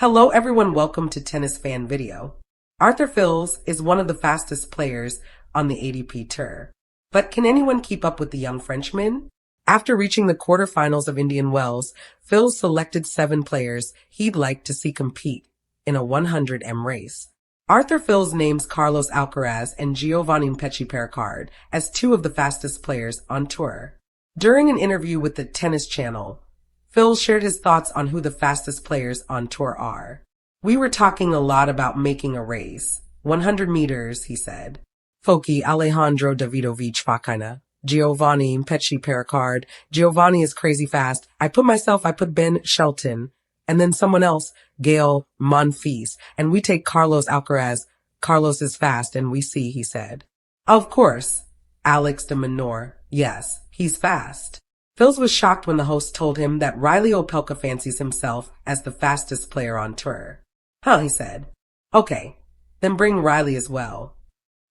Hello everyone, welcome to Tennis Fan Video. Arthur Fils is one of the fastest players on the ATP Tour. But can anyone keep up with the young Frenchman? After reaching the quarterfinals of Indian Wells, Fils selected 7 players he'd like to see compete in a 100m race. Arthur Fils names Carlos Alcaraz and Giovanni Pecci as 2 of the fastest players on tour. During an interview with the Tennis Channel, Fils shared his thoughts on who the fastest players on tour are. "We were talking a lot about making a race. 100 meters, he said. Foki Alejandro Davidovich Fakina. Giovanni Pecci. Giovanni is crazy fast. I put Ben Shelton. And then someone else, Gael Monfils. And we take Carlos Alcaraz. Carlos is fast and we see," he said. "Of course. Alex de Minaur. Yes, he's fast." Fils was shocked when the host told him that Riley Opelka fancies himself as the fastest player on tour. "Huh," he said. "Okay, then bring Riley as well.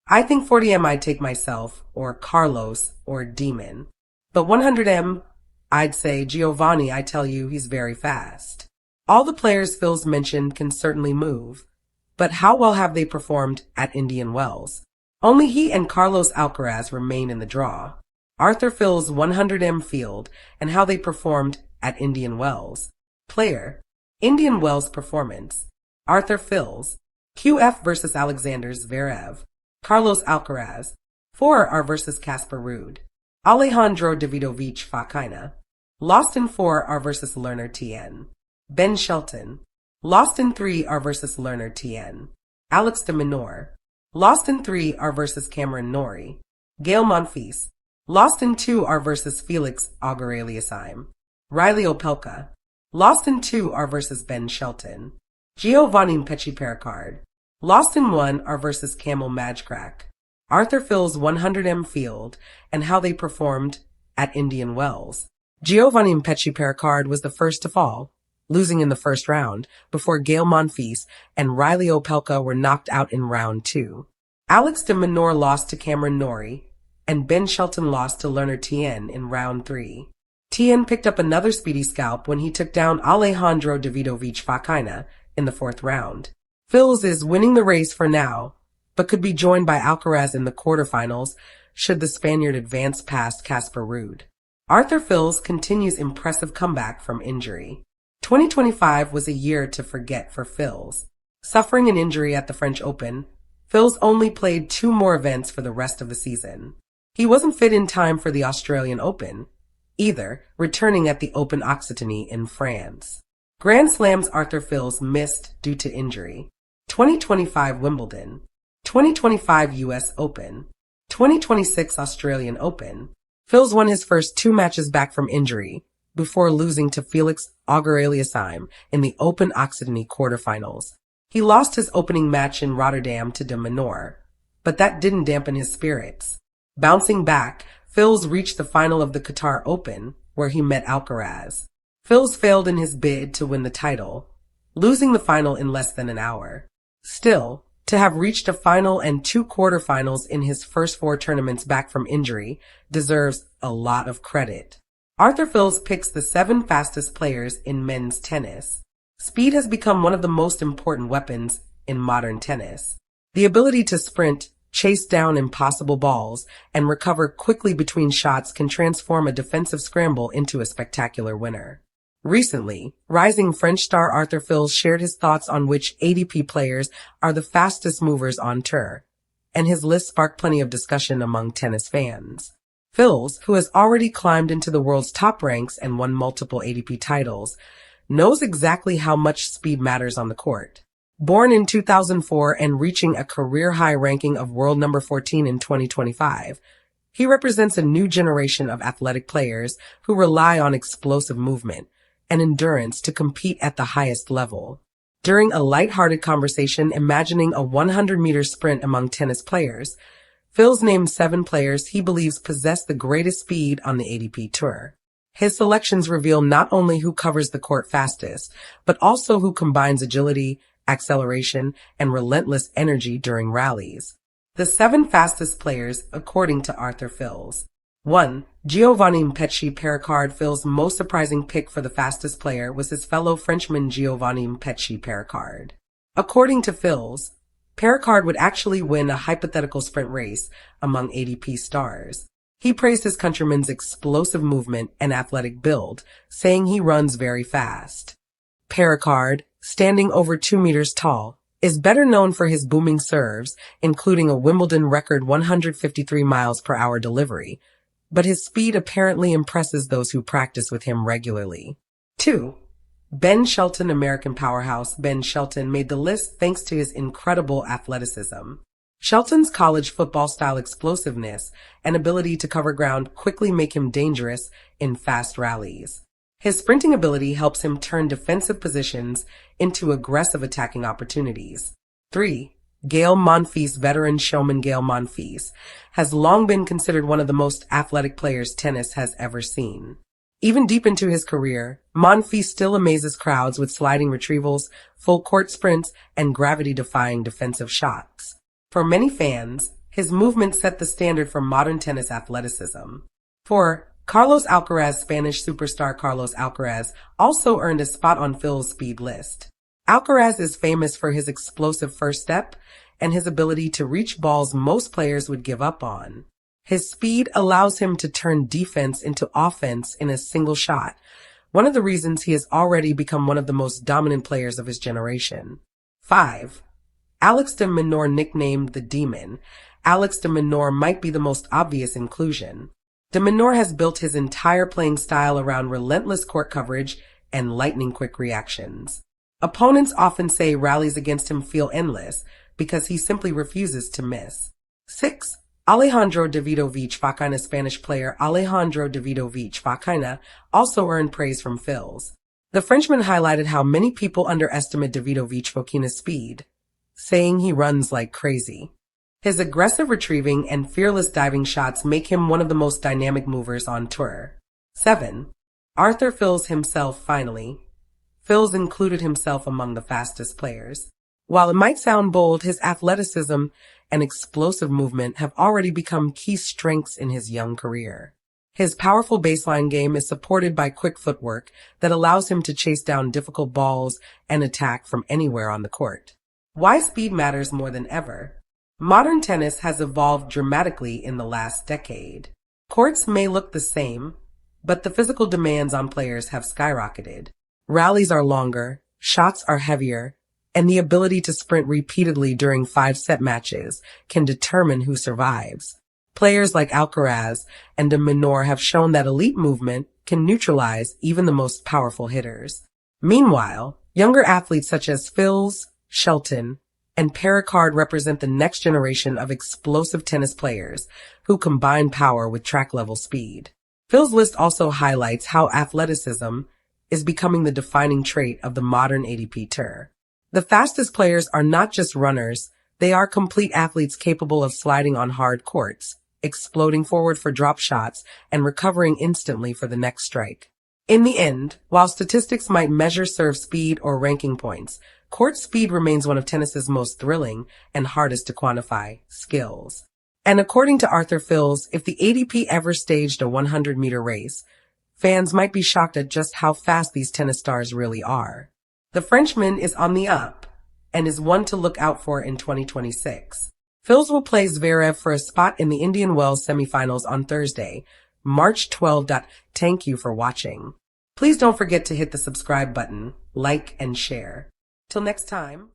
I think 40m I'd take myself, or Carlos, or Demon. But 100m, I'd say Giovanni. I tell you, he's very fast." All the players Fils mentioned can certainly move, but how well have they performed at Indian Wells? Only he and Carlos Alcaraz remain in the draw. Arthur Fils' 100m field and how they performed at Indian Wells. Player: Indian Wells performance. Arthur Fils. QF versus Alexander Zverev. Carlos Alcaraz. 4R versus Casper Ruud. Alejandro Davidovich Fakina. Lost in 4R versus Lerner Tien. Ben Shelton. Lost in 3R versus Lerner Tien. Alex de Minaur. Lost in 3R versus Cameron Norrie. Gael Monfils. Lost in 2R versus Felix Auger-Aliassime. Riley Opelka. Lost in 2R versus Ben Shelton. Giovanni Pecci. Lost in 1R versus Kamil Majkrak. Arthur Fils' 100m field and how they performed at Indian Wells. Giovanni Pecci was the first to fall, losing in the first round, before Gael Monfils and Riley Opelka were knocked out in round 2. Alex de Minaur lost to Cameron Norrie, and Ben Shelton lost to Lerner Tien in round 3. Tien picked up another speedy scalp when he took down Alejandro Davidovich Fakina in the 4th round. Fils is winning the race for now, but could be joined by Alcaraz in the quarterfinals should the Spaniard advance past Casper Ruud. Arthur Fils continues impressive comeback from injury. 2025 was a year to forget for Fils. Suffering an injury at the French Open, Fils only played 2 more events for the rest of the season. He wasn't fit in time for the Australian Open, either, returning at the Open Occitanie in France. Grand Slams Arthur Fils missed due to injury. 2025 Wimbledon, 2025 US Open, 2026 Australian Open. Fils won his first 2 matches back from injury, before losing to Felix Auger-Aliassime in the Open Occitanie quarterfinals. He lost his opening match in Rotterdam to de Minaur, but that didn't dampen his spirits. Bouncing back, Fils reached the final of the Qatar Open, where he met Alcaraz. Fils failed in his bid to win the title, losing the final in less than an hour. Still, to have reached a final and 2 quarterfinals in his first 4 tournaments back from injury deserves a lot of credit. Arthur Fils picks the 7 fastest players in men's tennis. Speed has become one of the most important weapons in modern tennis. The ability to sprint, chase down impossible balls, and recover quickly between shots can transform a defensive scramble into a spectacular winner. Recently, rising French star Arthur Fils shared his thoughts on which ATP players are the fastest movers on tour, and his list sparked plenty of discussion among tennis fans. Fils, who has already climbed into the world's top ranks and won multiple ATP titles, knows exactly how much speed matters on the court. Born in 2004 and reaching a career-high ranking of world number 14 in 2025, he represents a new generation of athletic players who rely on explosive movement and endurance to compete at the highest level. During a lighthearted conversation imagining a 100-meter sprint among tennis players, Fils named 7 players he believes possess the greatest speed on the ATP Tour. His selections reveal not only who covers the court fastest, but also who combines agility, acceleration, and relentless energy during rallies. The 7 fastest players, according to Arthur Fils. 1. Giovanni Pericard. Phil's most surprising pick for the fastest player was his fellow Frenchman Giovanni Pericard. According to Phil's, Pericard would actually win a hypothetical sprint race among ATP stars. He praised his countryman's explosive movement and athletic build, saying he runs very fast. Pericard, standing over 2 meters tall, is better known for his booming serves, including a Wimbledon record 153 miles per hour delivery, but his speed apparently impresses those who practice with him regularly. 2. Ben Shelton. American powerhouse Ben Shelton made the list thanks to his incredible athleticism. Shelton's college football-style explosiveness and ability to cover ground quickly make him dangerous in fast rallies. His sprinting ability helps him turn defensive positions into aggressive attacking opportunities. 3. Gael Monfils. Veteran showman Gael Monfils has long been considered one of the most athletic players tennis has ever seen. Even deep into his career, Monfils still amazes crowds with sliding retrievals, full-court sprints, and gravity-defying defensive shots. For many fans, his movement set the standard for modern tennis athleticism. 4. Carlos Alcaraz. Spanish superstar Carlos Alcaraz also earned a spot on Phil's speed list. Alcaraz is famous for his explosive first step and his ability to reach balls most players would give up on. His speed allows him to turn defense into offense in a single shot, one of the reasons he has already become one of the most dominant players of his generation. 5. Alex de Minaur. Nicknamed the Demon, Alex de Minaur might be the most obvious inclusion. De Minaur has built his entire playing style around relentless court coverage and lightning-quick reactions. Opponents often say rallies against him feel endless because he simply refuses to miss. 6. Alejandro Davidovich Fokina. Spanish player Alejandro Davidovich Fokina also earned praise from Phil's. The Frenchman highlighted how many people underestimate Davidovich Fokina's speed, saying he runs like crazy. His aggressive retrieving and fearless diving shots make him one of the most dynamic movers on tour. 7. Arthur Fils himself. Finally, Fils included himself among the fastest players. While it might sound bold, his athleticism and explosive movement have already become key strengths in his young career. His powerful baseline game is supported by quick footwork that allows him to chase down difficult balls and attack from anywhere on the court. Why speed matters more than ever. Modern tennis has evolved dramatically in the last decade. Courts may look the same, but the physical demands on players have skyrocketed. Rallies are longer, shots are heavier, and the ability to sprint repeatedly during 5-set matches can determine who survives. Players like Alcaraz and de Minaur have shown that elite movement can neutralize even the most powerful hitters. Meanwhile, younger athletes such as Fils, Shelton, and Pericard represent the next generation of explosive tennis players who combine power with track-level speed. Phil's list also highlights how athleticism is becoming the defining trait of the modern ATP Tour. The fastest players are not just runners, they are complete athletes capable of sliding on hard courts, exploding forward for drop shots, and recovering instantly for the next strike. In the end, while statistics might measure serve speed or ranking points, court speed remains one of tennis's most thrilling and hardest to quantify skills. And according to Arthur Fils, if the ATP ever staged a 100-meter race, fans might be shocked at just how fast these tennis stars really are. The Frenchman is on the up and is one to look out for in 2026. Fils will play Zverev for a spot in the Indian Wells semifinals on Thursday, March 12. Thank you for watching. Please don't forget to hit the subscribe button, like, and share. Till next time.